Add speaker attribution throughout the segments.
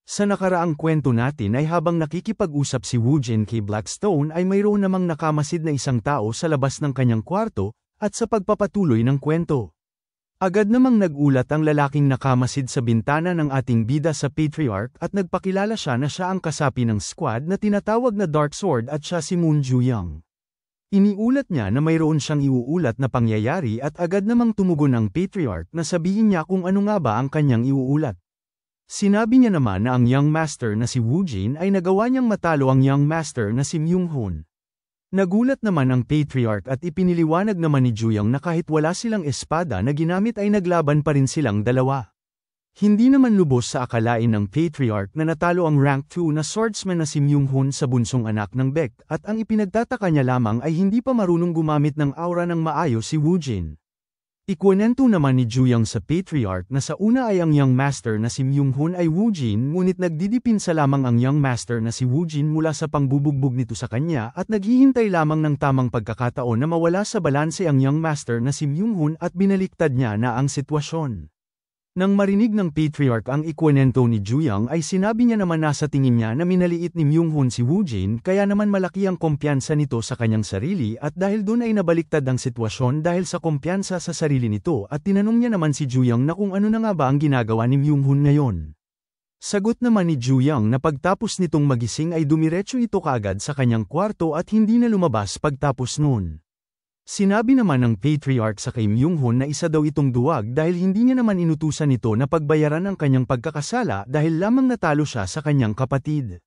Speaker 1: Sa nakaraang kwento natin ay habang nakikipag-usap si Woojin kay Blackstone ay mayroon namang nakamasid na isang tao sa labas ng kanyang kwarto, at sa pagpapatuloy ng kwento. Agad namang nagulat ang lalaking nakamasid sa bintana ng ating bida sa Patriarch at nagpakilala siya na siya ang kasapi ng squad na tinatawag na Dark Sword at siya si Moon Ju-young. Iniulat niya na mayroon siyang iuulat na pangyayari at agad namang tumugon ang Patriarch na sabihin niya kung ano nga ba ang kanyang iuulat. Sinabi niya naman na ang Young Master na si Woojin ay nagawa niyang matalo ang Young Master na si Myung-hun. Nagulat naman ang Patriarch at ipiniliwanag naman ni Ju-young na kahit wala silang espada na ginamit ay naglaban pa rin silang dalawa. Hindi naman lubos sa akalain ng Patriarch na natalo ang rank 2 na swordsman na si Myung-hun sa bunsong anak ng Baek at ang ipinagtataka niya lamang ay hindi pa marunong gumamit ng aura ng maayos si Woojin. Ikwento naman ni Ju-young sa Patriarch na sa una ay ang Young Master na si Myung-hun ay Woojin ngunit nagdidipinsa lamang ang Young Master na si Woojin mula sa pangbubugbog nito sa kanya at naghihintay lamang ng tamang pagkakataon na mawala sa balanse ang Young Master na si Myung-hun at binaliktad niya na ang sitwasyon. Nang marinig ng Patriarch ang ikwento ni Ju-young ay sinabi niya naman na sa tingin niya na minaliit ni Myung-hun si Woojin kaya naman malaki ang kumpiyansa nito sa kanyang sarili at dahil doon ay nabaliktad ang sitwasyon dahil sa kumpiyansa sa sarili nito at tinanong niya naman si Ju-young na kung ano na nga ba ang ginagawa ni Myung-hun ngayon. Sagot naman ni Ju-young na pagtapos nitong magising ay dumiretso ito kaagad sa kanyang kwarto at hindi na lumabas pagtapos noon. Sinabi naman ng Patriarch sa kay Myung-hun na isa daw itong duwag dahil hindi niya naman inutusan ito na pagbayaran ang kanyang pagkakasala dahil lamang natalo siya sa kanyang kapatid.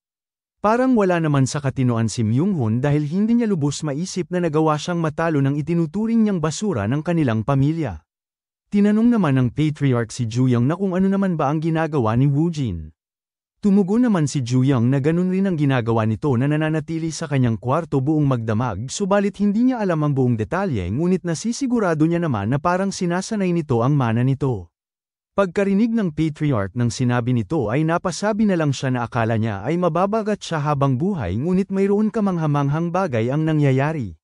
Speaker 1: Parang wala naman sa katinoan si Myung-hun dahil hindi niya lubos maisip na nagawa siyang matalo ng itinuturing niyang basura ng kanilang pamilya. Tinanong naman ng Patriarch si Ju-young na kung ano naman ba ang ginagawa ni Woojin. Tumugon naman si Ju-young na ganun rin ang ginagawa nito na nananatili sa kanyang kwarto buong magdamag subalit hindi niya alam ang buong detalye ngunit nasisigurado niya naman na parang sinasanay nito ang mana nito. Pagkarinig ng Patriarch ng sinabi nito ay napasabi na lang siya na akala niya ay mababagat siya habang buhay ngunit mayroon kamanghamanghang bagay ang nangyayari.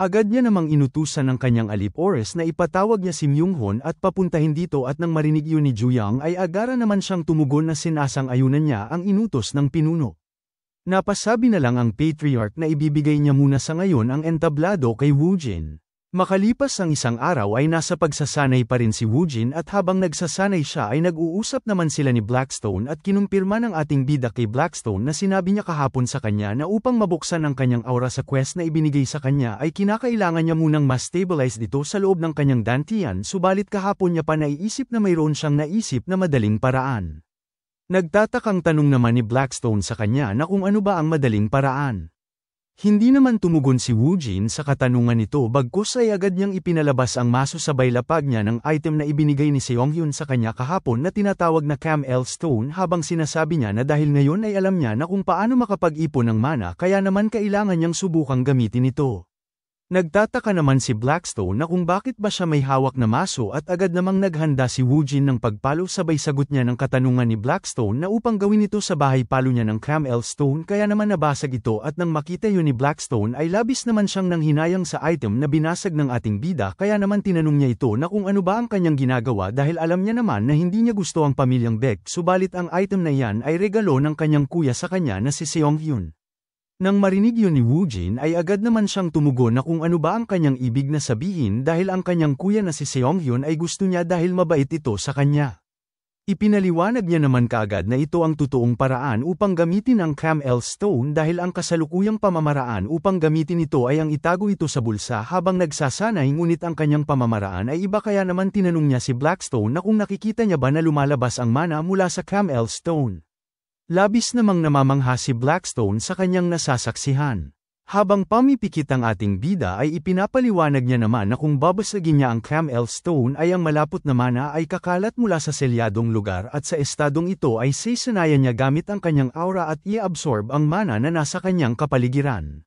Speaker 1: Agad niya namang inutusan ng kanyang alip-ores na ipatawag niya si Myung-hun at papuntahin dito at nang marinig yun ni Ju-young ay agara naman siyang tumugon na sinasang-ayunan niya ang inutos ng pinuno. Napasabi na lang ang Patriarch na ibibigay niya muna sa ngayon ang entablado kay Woojin. Makalipas ang isang araw ay nasa pagsasanay pa rin si Woojin at habang nagsasanay siya ay nag-uusap naman sila ni Blackstone at kinumpirma ng ating bida kay Blackstone na sinabi niya kahapon sa kanya na upang mabuksan ang kanyang aura sa quest na ibinigay sa kanya ay kinakailangan niya munang ma-stabilize dito sa loob ng kanyang dantian subalit kahapon niya pa naiisip na mayroon siyang naisip na madaling paraan. Nagtatakang tanong naman ni Blackstone sa kanya na kung ano ba ang madaling paraan. Hindi naman tumugon si Woojin sa katanungan nito bagkus ay agad niyang ipinalabas ang maso sabay lapag niya ng item na ibinigay ni Seong-hyun sa kanya kahapon na tinatawag na Cam-el Stone habang sinasabi niya na dahil ngayon ay alam niya na kung paano makapag-ipon ng mana kaya naman kailangan niyang subukang gamitin ito. Nagtataka naman si Blackstone na kung bakit ba siya may hawak na maso at agad namang naghanda si Woojin ng pagpalo sabay sagot niya ng katanungan ni Blackstone na upang gawin ito sa bahay palo niya ng Cam-el Stone kaya naman nabasag ito at nang makita yun ni Blackstone ay labis naman siyang nanghinayang sa item na binasag ng ating bida kaya naman tinanong niya ito na kung ano ba ang kanyang ginagawa dahil alam niya naman na hindi niya gusto ang pamilyang Baek subalit ang item na yan ay regalo ng kanyang kuya sa kanya na si Seong-hyun. Nang marinig yun ni Woojin ay agad naman siyang tumugon na kung ano ba ang kanyang ibig na sabihin dahil ang kanyang kuya na si Seong-hyun ay gusto niya dahil mabait ito sa kanya. Ipinaliwanag niya naman kaagad na ito ang totoong paraan upang gamitin ang Cam-el Stone dahil ang kasalukuyang pamamaraan upang gamitin ito ay ang itago ito sa bulsa habang nagsasanay ngunit ang kanyang pamamaraan ay iba kaya naman tinanong niya si Blackstone na kung nakikita niya ba na lumalabas ang mana mula sa Cam-el Stone. Labis namang namamangha si Blackstone sa kanyang nasasaksihan. Habang pamipikit ang ating bida ay ipinapaliwanag niya naman na kung babasagin niya ang Cam-el Stone ay ang malapot na mana ay kakalat mula sa selyadong lugar at sa estadong ito ay sasanayan niya gamit ang kanyang aura at i-absorb ang mana na nasa kanyang kapaligiran.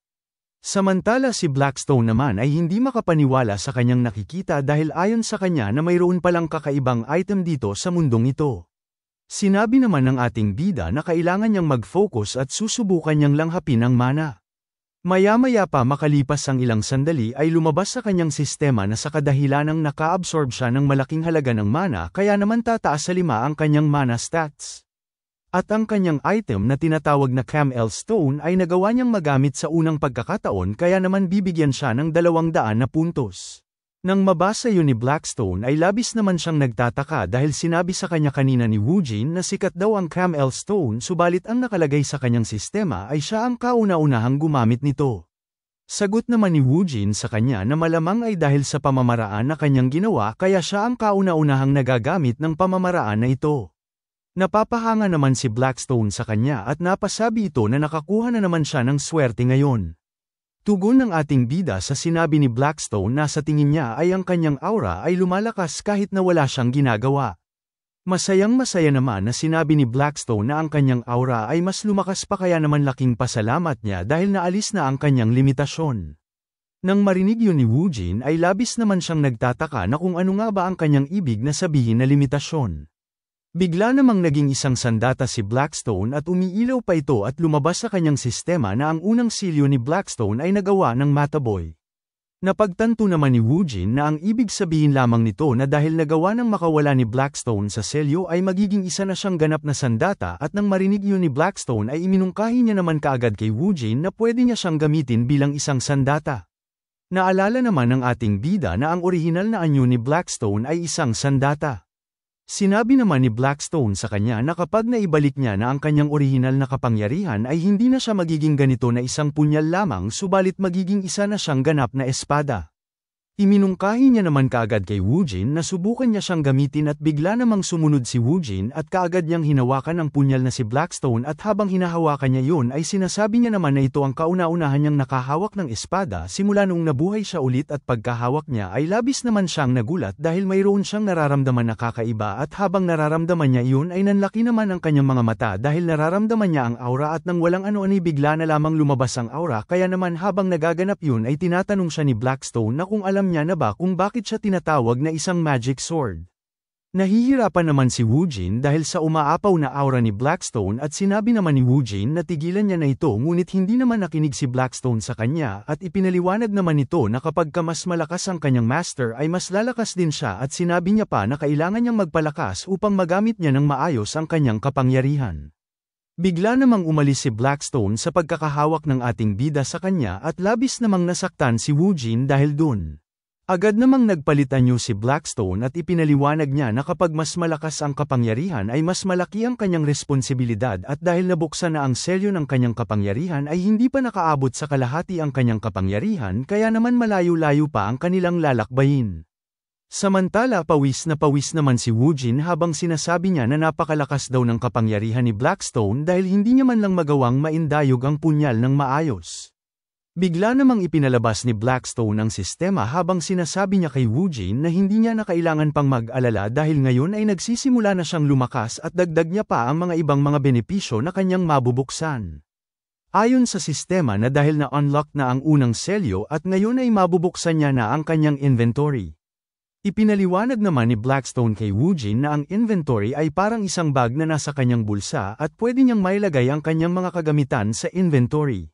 Speaker 1: Samantala si Blackstone naman ay hindi makapaniwala sa kanyang nakikita dahil ayon sa kanya na mayroon palang kakaibang item dito sa mundong ito. Sinabi naman ng ating bida na kailangan niyang mag-focus at susubukan niyang langhapin ang mana. Maya-maya pa makalipas ang ilang sandali ay lumabas sa kanyang sistema na sa kadahilanang naka-absorb siya ng malaking halaga ng mana kaya naman tataas sa 5 ang kanyang mana stats. At ang kanyang item na tinatawag na Camel Stone ay nagawa niyang magamit sa unang pagkakataon kaya naman bibigyan siya ng 200 na puntos. Nang mabasa yun ni Blackstone ay labis naman siyang nagtataka dahil sinabi sa kanya kanina ni Woojin na sikat daw ang Camel Stone subalit ang nakalagay sa kanyang sistema ay siya ang kauna-unahang gumamit nito. Sagot naman ni Woojin sa kanya na malamang ay dahil sa pamamaraan na kanyang ginawa kaya siya ang kauna-unahang nagagamit ng pamamaraan na ito. Napapahanga naman si Blackstone sa kanya at napasabi ito na nakakuha na naman siya ng swerte ngayon. Tugon ng ating bida sa sinabi ni Blackstone na sa tingin niya ay ang kanyang aura ay lumalakas kahit na wala siyang ginagawa. Masayang-masaya naman na sinabi ni Blackstone na ang kanyang aura ay mas lumakas pa kaya naman laking pasalamat niya dahil naalis na ang kanyang limitasyon. Nang marinig yun ni Woojin ay labis naman siyang nagtataka na kung ano nga ba ang kanyang ibig na sabihin na limitasyon. Bigla namang naging isang sandata si Blackstone at umiilaw pa ito at lumabas sa kanyang sistema na ang unang silyo ni Blackstone ay nagawa ng Mataboy. Napagtanto naman ni Woojin na ang ibig sabihin lamang nito na dahil nagawa ng makawala ni Blackstone sa selyo ay magiging isa na siyang ganap na sandata at nang marinig yun ni Blackstone ay iminungkahi niya naman kaagad kay Woojin na pwede niya siyang gamitin bilang isang sandata. Naalala naman ng ating bida na ang orihinal na anyo ni Blackstone ay isang sandata. Sinabi naman ni Blackstone sa kanya na kapag naibalik niya na ang kanyang orihinal na kapangyarihan ay hindi na siya magiging ganito na isang punyal lamang subalit magiging isa na siyang ganap na espada. Iminungkahi niya naman kaagad kay Woojin na subukan niya siyang gamitin at bigla namang sumunod si Woojin at kaagad niyang hinawakan ang punyal na si Blackstone at habang hinahawakan niya yun ay sinasabi niya naman na ito ang kauna-unahan niyang nakahawak ng espada simula noong nabuhay siya ulit at pagkahawak niya ay labis naman siyang nagulat dahil mayroon siyang nararamdaman na kakaiba at habang nararamdaman niya iyon ay nanlaki naman ang kanyang mga mata dahil nararamdaman niya ang aura at nang walang ano-ani bigla na lamang lumabas ang aura kaya naman habang nagaganap yun ay tinatanong siya ni Blackstone na kung alam niya na ba kung bakit siya tinatawag na isang magic sword. Nahihirapan naman si Woojin dahil sa umaapaw na aura ni Blackstone at sinabi naman ni Woojin na tigilan niya na ito ngunit hindi naman nakinig si Blackstone sa kanya at ipinaliwanag naman nito na kapag mas malakas ang kanyang master ay mas lalakas din siya at sinabi niya pa na kailangan niyang magpalakas upang magamit niya ng maayos ang kanyang kapangyarihan. Bigla namang umalis si Blackstone sa pagkakahawak ng ating bida sa kanya at labis namang nasaktan si Woojin dahil dun. Agad namang nagpalitan niyo si Blackstone at ipinaliwanag niya na kapag mas malakas ang kapangyarihan ay mas malaki ang kanyang responsibilidad at dahil nabuksan na ang selyo ng kanyang kapangyarihan ay hindi pa nakaabot sa kalahati ang kanyang kapangyarihan kaya naman malayo-layo pa ang kanilang lalakbayin. Samantala pawis naman si Woojin habang sinasabi niya na napakalakas daw ng kapangyarihan ni Blackstone dahil hindi niya man lang magawang maindayog ang punyal ng maayos. Bigla namang ipinalabas ni Blackstone ang sistema habang sinasabi niya kay Woojin na hindi niya na kailangan pang mag-alala dahil ngayon ay nagsisimula na siyang lumakas at dagdag niya pa ang mga ibang mga benepisyo na kanyang mabubuksan. Ayon sa sistema na dahil na-unlock na ang unang selyo at ngayon ay mabubuksan niya na ang kanyang inventory. Ipinaliwanag naman ni Blackstone kay Woojin na ang inventory ay parang isang bag na nasa kanyang bulsa at pwede niyang mailagay ang kanyang mga kagamitan sa inventory.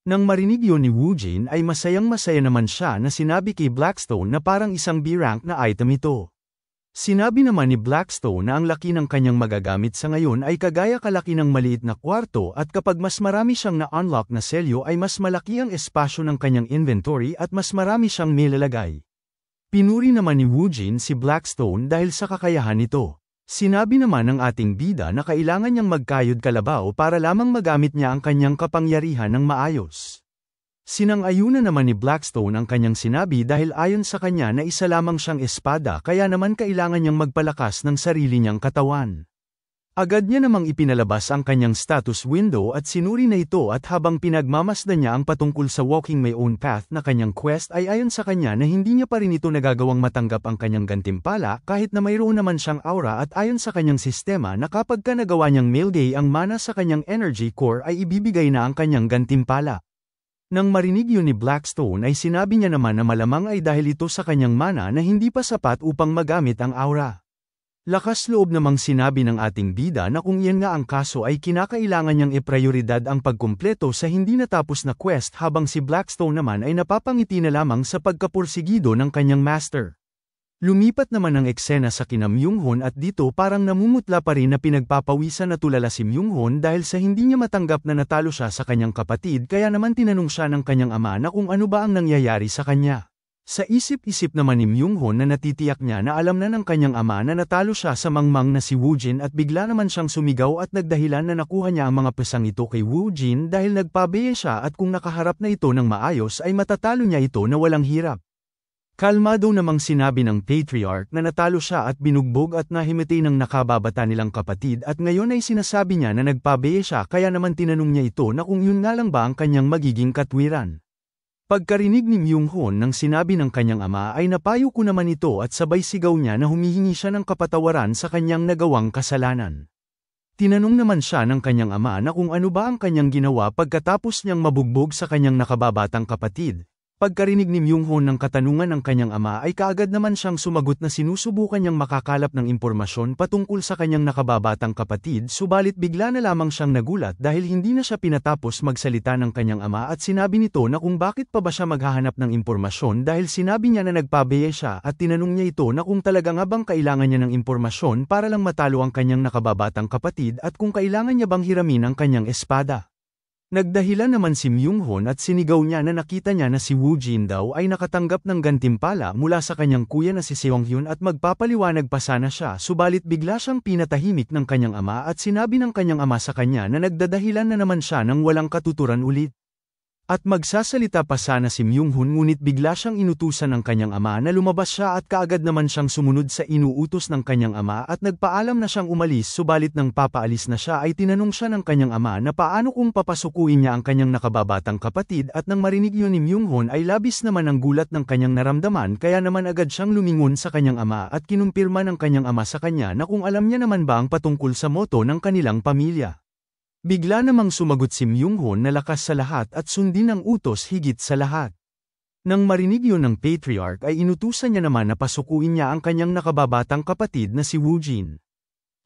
Speaker 1: Nang marinig yun ni Woojin ay masayang-masaya naman siya na sinabi kay Blackstone na parang isang B-rank na item ito. Sinabi naman ni Blackstone na ang laki ng kanyang magagamit sa ngayon ay kagaya kalaki ng maliit na kwarto at kapag mas marami siyang na-unlock na selyo ay mas malaki ang espasyo ng kanyang inventory at mas marami siyang nilalagay. Pinuri naman ni Woojin si Blackstone dahil sa kakayahan nito. Sinabi naman ng ating bida na kailangan niyang magkayod kalabaw para lamang magamit niya ang kanyang kapangyarihan ng maayos. Sinang-ayunan naman ni Blackstone ang kanyang sinabi dahil ayon sa kanya na isa lamang siyang espada kaya naman kailangan niyang magpalakas ng sarili niyang katawan. Agad niya namang ipinalabas ang kanyang status window at sinuri na ito at habang pinagmamasdan niya ang patungkol sa walking my own path na kanyang quest ay ayon sa kanya na hindi niya pa rin ito nagagawang matanggap ang kanyang gantimpala kahit na mayroon naman siyang aura at ayon sa kanyang sistema na kapag ka nagawa niyang mailgay ang mana sa kanyang energy core ay ibibigay na ang kanyang gantimpala. Nang marinig yun ni Blackstone ay sinabi niya naman na malamang ay dahil ito sa kanyang mana na hindi pa sapat upang magamit ang aura. Lakas loob namang sinabi ng ating bida na kung iyan nga ang kaso ay kinakailangan niyang iprioridad ang pagkumpleto sa hindi natapos na quest habang si Blackstone naman ay napapangiti na lamang sa pagkapursigido ng kanyang master. Lumipat naman ang eksena sa kina Myunghon at dito parang namumutla pa rin na pinagpapawisan na tulala si Myunghon dahil sa hindi niya matanggap na natalo siya sa kanyang kapatid kaya naman tinanong siya ng kanyang ama na kung ano ba ang nangyayari sa kanya. Sa isip-isip naman ni Myunghon na natitiyak niya na alam na ng kanyang ama na natalo siya sa mangmang na si Woojin at bigla naman siyang sumigaw at nagdahilan na nakuha niya ang mga pesang ito kay Woojin dahil nagpabeye siya at kung nakaharap na ito ng maayos ay matatalo niya ito na walang hirap. Kalmado namang sinabi ng patriarch na natalo siya at binugbog at nahimiti ng nakababata nilang kapatid at ngayon ay sinasabi niya na nagpabeye siya kaya naman tinanong niya ito na kung yun nga lang ba ang kanyang magiging katwiran. Pagkarinig ni Myunghon ng sinabi ng kanyang ama ay napayo ko naman ito at sabay sigaw niya na humihingi siya ng kapatawaran sa kanyang nagawang kasalanan. Tinanong naman siya ng kanyang ama na kung ano ba ang kanyang ginawa pagkatapos niyang mabugbog sa kanyang nakababatang kapatid. Pagkarinig ni Myunghon ng katanungan ng kanyang ama ay kaagad naman siyang sumagot na sinusubukan niyang makakalap ng impormasyon patungkol sa kanyang nakababatang kapatid subalit bigla na lamang siyang nagulat dahil hindi na siya pinatapos magsalita ng kanyang ama at sinabi nito na kung bakit pa ba siya maghahanap ng impormasyon dahil sinabi niya na nagpabeye siya at tinanong niya ito na kung talaga nga bang kailangan niya ng impormasyon para lang matalo ang kanyang nakababatang kapatid at kung kailangan niya bang hiramin ang kanyang espada. Nagdahilan naman si Myunghon at sinigaw niya na nakita niya na si Woojin daw ay nakatanggap ng gantimpala mula sa kanyang kuya na si Seonghyun at magpapaliwanag pa sana siya subalit bigla siyang pinatahimik ng kanyang ama at sinabi ng kanyang ama sa kanya na nagdadahilan na naman siya ng walang katuturan ulit. At magsasalita pa sana si Myunghon ngunit bigla siyang inutusan ng kanyang ama na lumabas siya at kaagad naman siyang sumunod sa inuutos ng kanyang ama at nagpaalam na siyang umalis subalit nang papaalis na siya ay tinanong siya ng kanyang ama na paano kung papasukuin niya ang kanyang nakababatang kapatid at nang marinig yun ni Myunghon ay labis naman ang gulat ng kanyang naramdaman kaya naman agad siyang lumingon sa kanyang ama at kinumpirma ng kanyang ama sa kanya na kung alam niya naman ba ang patungkol sa moto ng kanilang pamilya. Bigla namang sumagot si Myunghon na lakas sa lahat at sundin ang utos higit sa lahat. Nang marinig yun ng patriarch ay inutusan niya naman na pasukuin niya ang kanyang nakababatang kapatid na si Woojin.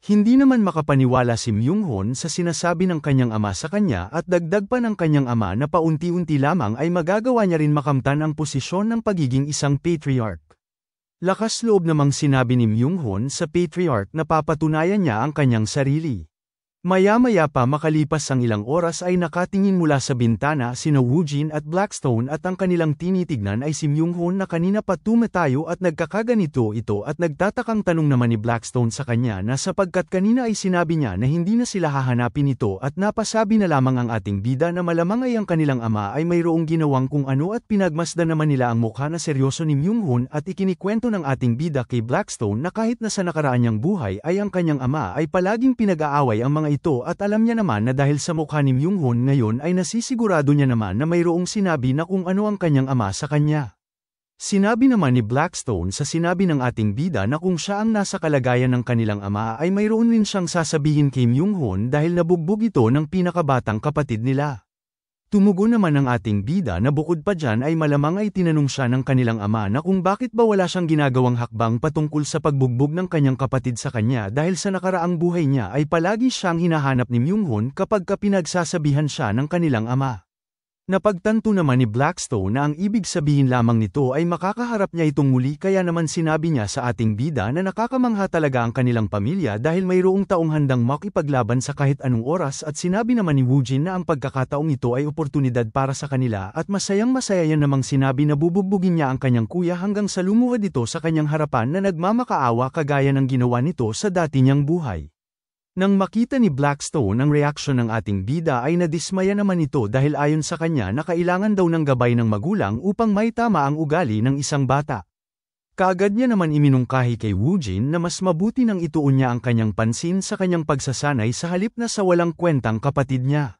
Speaker 1: Hindi naman makapaniwala si Myunghon sa sinasabi ng kanyang ama sa kanya at dagdag pa ng kanyang ama na paunti-unti lamang ay magagawa niya rin makamtan ang posisyon ng pagiging isang patriarch. Lakas loob namang sinabi ni Myunghon sa patriarch na papatunayan niya ang kanyang sarili. Maya-maya pa makalipas ang ilang oras ay nakatingin mula sa bintana sina Woojin at Blackstone at ang kanilang tinitignan ay si Myunghon na kanina pa tumatayo at nagkakaganito ito at nagtatakang tanong naman ni Blackstone sa kanya na sapagkat kanina ay sinabi niya na hindi na sila hahanapin ito at napasabi na lamang ang ating bida na malamang ay ang kanilang ama ay mayroong ginawang kung ano at pinagmasdan naman nila ang mukha na seryoso ni Myunghon at ikinikwento ng ating bida kay Blackstone na kahit na sa nakaraan niyang buhay ay ang kanyang ama ay palaging pinag-aaway ang mga ito at alam niya naman na dahil sa mukha ni Myunghon ngayon ay nasisigurado niya naman na mayroong sinabi na kung ano ang kanyang ama sa kanya. Sinabi naman ni Blackstone sa sinabi ng ating bida na kung siya ang nasa kalagayan ng kanilang ama ay mayroon rin siyang sasabihin kay Myunghon dahil nabugbog ito ng pinakabatang kapatid nila. Tumugon naman ang ating bida na bukod pa dyan ay malamang ay tinanong siya ng kanilang ama na kung bakit ba wala siyang ginagawang hakbang patungkol sa pagbugbog ng kanyang kapatid sa kanya dahil sa nakaraang buhay niya ay palagi siyang hinahanap ni Myunghon kapag pinagsasabihan siya ng kanilang ama. Napagtanto naman ni Blackstone na ang ibig sabihin lamang nito ay makakaharap niya itong muli kaya naman sinabi niya sa ating bida na nakakamangha talaga ang kanilang pamilya dahil mayroong taong handang makipaglaban sa kahit anong oras at sinabi naman ni Woojin na ang pagkakataong ito ay oportunidad para sa kanila at masayang-masaya yan namang sinabi na bubugbugin niya ang kanyang kuya hanggang sa lumuhad ito sa kanyang harapan na nagmamakaawa kagaya ng ginawa nito sa dati niyang buhay. Nang makita ni Blackstone ang reaksyon ng ating bida ay nadismaya naman ito dahil ayon sa kanya na kailangan daw ng gabay ng magulang upang maitama ang ugali ng isang bata. Kaagad niya naman iminungkahi kay Woojin na mas mabuti nang ituon niya ang kanyang pansin sa kanyang pagsasanay sa halip na sa walang kwentang kapatid niya.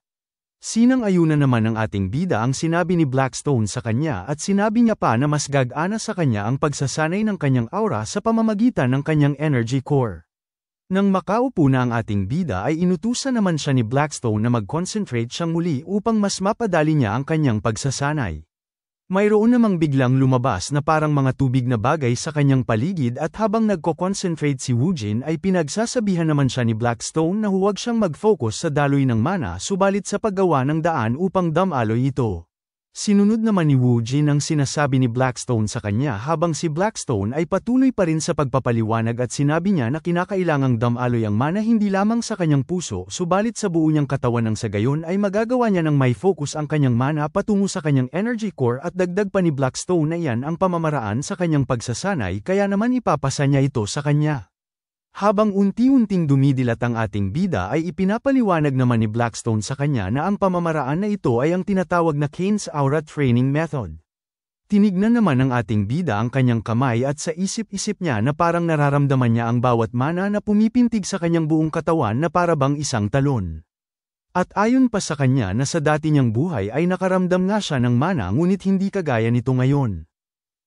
Speaker 1: Sinang-ayunan naman ng ating bida ang sinabi ni Blackstone sa kanya at sinabi niya pa na mas gagana sa kanya ang pagsasanay ng kanyang aura sa pamamagitan ng kanyang energy core. Nang makaupo na ang ating bida ay inutusan naman siya ni Blackstone na mag-concentrate siyang muli upang mas mapadali niya ang kanyang pagsasanay. Mayroon namang biglang lumabas na parang mga tubig na bagay sa kanyang paligid at habang nagko-concentrate si Woojin ay pinagsasabihan naman siya ni Blackstone na huwag siyang mag-focus sa daloy ng mana subalit sa paggawa ng daan upang damaloy ito. Sinunod naman ni Woojin ang sinasabi ni Blackstone sa kanya habang si Blackstone ay patuloy pa rin sa pagpapaliwanag at sinabi niya na kinakailangang damaloy ang mana hindi lamang sa kanyang puso subalit sa buo niyang katawan nang sa gayon ay magagawa niya ng may focus ang kanyang mana patungo sa kanyang energy core at dagdag pa ni Blackstone na iyan ang pamamaraan sa kanyang pagsasanay kaya naman ipapasa niya ito sa kanya. Habang unti-unting dumidilat ang ating bida ay ipinapaliwanag naman ni Blackstone sa kanya na ang pamamaraan na ito ay ang tinatawag na Kane's Aura Training Method. Tinignan naman ng ating bida ang kanyang kamay at sa isip-isip niya na parang nararamdaman niya ang bawat mana na pumipintig sa kanyang buong katawan na para bang isang talon. At ayon pa sa kanya na sa dati niyang buhay ay nakaramdam nga siya ng mana ngunit hindi kagaya nito ngayon.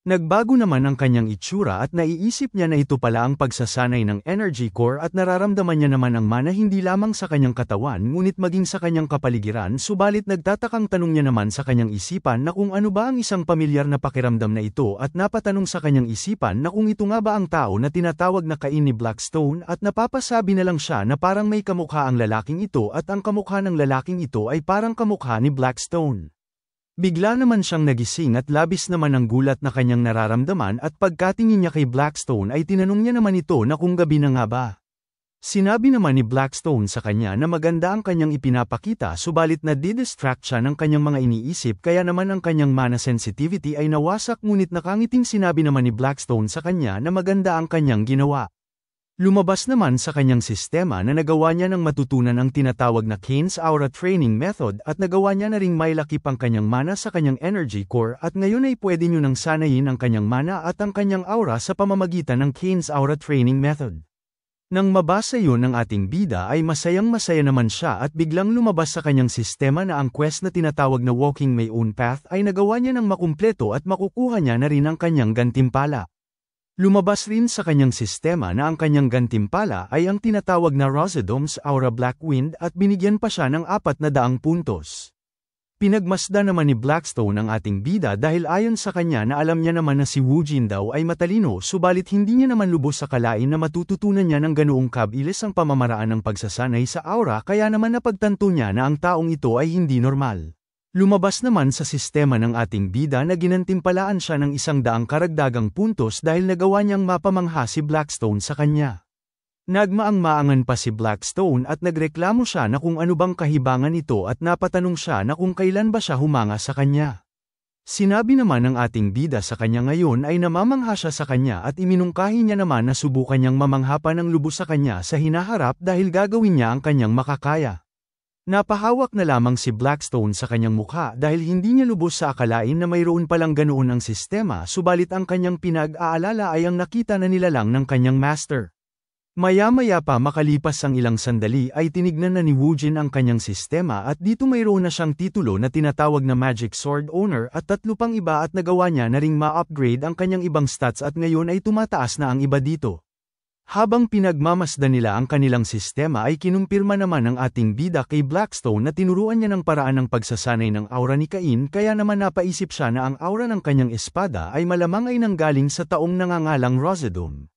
Speaker 1: Nagbago naman ang kanyang itsura at naiisip niya na ito pala ang pagsasanay ng energy core at nararamdaman niya naman ang mana hindi lamang sa kanyang katawan ngunit maging sa kanyang kapaligiran subalit nagtatakang tanong niya naman sa kanyang isipan na kung ano ba ang isang pamilyar na pakiramdam na ito at napatanong sa kanyang isipan na kung ito nga ba ang tao na tinatawag na Cain ni Blackstone at napapasabi na lang siya na parang may kamukha ang lalaking ito at ang kamukha ng lalaking ito ay parang kamukha ni Blackstone. Bigla naman siyang nagising at labis naman ang gulat na kanyang nararamdaman at pagkatingin niya kay Blackstone ay tinanong niya naman ito na kung gabi na nga ba. Sinabi naman ni Blackstone sa kanya na maganda ang kanyang ipinapakita subalit na didistract siya ng kanyang mga iniisip kaya naman ang kanyang mana sensitivity ay nawasak ngunit nakangiting sinabi naman ni Blackstone sa kanya na maganda ang kanyang ginawa. Lumabas naman sa kanyang sistema na nagawa niya ng matutunan ang tinatawag na Kane's Aura Training Method at nagawa niya na ring mailakip ang kanyang mana sa kanyang energy core at ngayon ay pwede niyo nang sanayin ang kanyang mana at ang kanyang aura sa pamamagitan ng Kane's Aura Training Method. Nang mabasa yun ng ating bida ay masayang-masaya naman siya at biglang lumabas sa kanyang sistema na ang quest na tinatawag na Walking My Own Path ay nagawa niya ng makumpleto at makukuha niya na rin ang kanyang gantimpala. Lumabas rin sa kanyang sistema na ang kanyang gantimpala ay ang tinatawag na Rosadom's Aura Black Wind at binigyan pa siya ng 400 puntos. Pinagmasdan naman ni Blackstone ang ating bida dahil ayon sa kanya na alam niya naman na si Woojin daw ay matalino subalit hindi niya naman lubos sa kalain na matututunan niya ng ganoong kabilis ang pamamaraan ng pagsasanay sa aura kaya naman napagtanto niya na ang taong ito ay hindi normal. Lumabas naman sa sistema ng ating bida na ginantimpalaan siya ng 100 karagdagang puntos dahil nagawa niyang mapamangha si Blackstone sa kanya. Nagmaang-maangan pa si Blackstone at nagreklamo siya na kung ano bang kahibangan ito at napatanong siya na kung kailan ba siya humanga sa kanya. Sinabi naman ng ating bida sa kanya ngayon ay namamangha siya sa kanya at iminungkahi niya naman na subukan niyang mamangha pa ng lubos sa kanya sa hinaharap dahil gagawin niya ang kanyang makakaya. Napahawak na lamang si Blackstone sa kanyang mukha dahil hindi niya lubos sa akalain na mayroon palang ganoon ang sistema subalit ang kanyang pinag-aalala ay ang nakita na nilalang ng kanyang master. Maya-maya pa makalipas ang ilang sandali ay tinignan na ni Woojin ang kanyang sistema at dito mayroon na siyang titulo na tinatawag na Magic Sword Owner at 3 pang iba at nagawa niya na ring ma-upgrade ang kanyang ibang stats at ngayon ay tumataas na ang iba dito. Habang pinagmamasdan nila ang kanilang sistema ay kinumpirma naman ng ating bida kay Blackstone na tinuruan niya ng paraan ng pagsasanay ng aura ni Cain kaya naman napaisip siya na ang aura ng kanyang espada ay malamang ay nanggaling sa taong nangangalang Rosadom.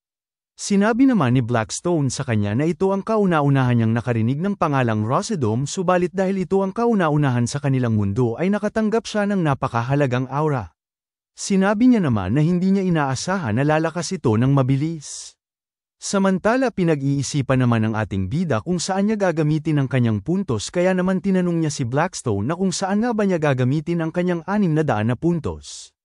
Speaker 1: Sinabi naman ni Blackstone sa kanya na ito ang kauna-unahan niyang nakarinig ng pangalang Rosadom subalit dahil ito ang kauna-unahan sa kanilang mundo ay nakatanggap siya ng napakahalagang aura. Sinabi niya naman na hindi niya inaasahan na lalakas ito ng mabilis. Samantala pinag-iisipan naman ng ating bida kung saan niya gagamitin ang kanyang puntos kaya naman tinanong niya si Blackstone na kung saan nga ba niya gagamitin ang kanyang 600 na puntos.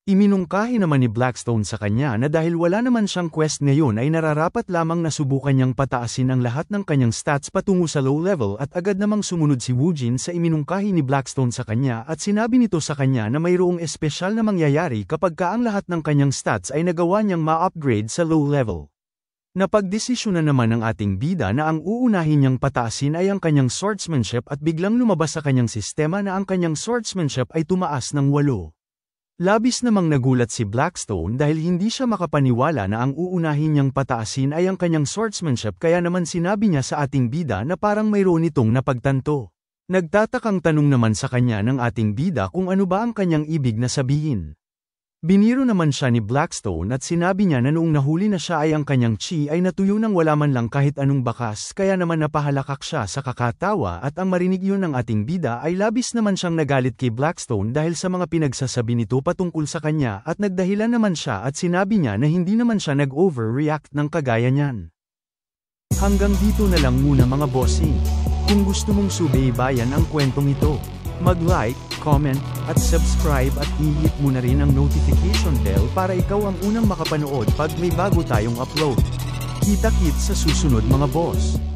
Speaker 1: Iminungkahi naman ni Blackstone sa kanya na dahil wala naman siyang quest ngayon ay nararapat lamang na subukan niyang pataasin ang lahat ng kanyang stats patungo sa low level at agad namang sumunod si Woojin sa iminungkahi ni Blackstone sa kanya at sinabi nito sa kanya na mayroong espesyal na mangyayari kapag ang lahat ng kanyang stats ay nagawa niyang ma-upgrade sa low level. Napagdesisyonan naman ng ating bida na ang uunahin niyang pataasin ay ang kanyang swordsmanship at biglang lumabas sa kanyang sistema na ang kanyang swordsmanship ay tumaas ng 8. Labis namang nagulat si Blackstone dahil hindi siya makapaniwala na ang uunahin niyang pataasin ay ang kanyang swordsmanship kaya naman sinabi niya sa ating bida na parang mayroon itong napagtanto. Nagtatakang tanong naman sa kanya ng ating bida kung ano ba ang kanyang ibig na sabihin. Biniro naman siya ni Blackstone at sinabi niya na noong nahuli na siya ay ang kanyang chi ay natuyo nang wala man lang kahit anong bakas kaya naman napahalakak siya sa kakatawa at ang marinig yun ng ating bida ay labis naman siyang nagalit kay Blackstone dahil sa mga pinagsasabi nito patungkol sa kanya at nagdahilan naman siya at sinabi niya na hindi naman siya nag-overreact ng kagaya niyan. Hanggang dito na lang muna mga bossing. Kung gusto mong subaybayan ang kwentong ito, mag-like, comment, at subscribe at i-hit mo na rin ang notification bell para ikaw ang unang makapanood pag may bago tayong upload. Kita-kits sa susunod mga boss.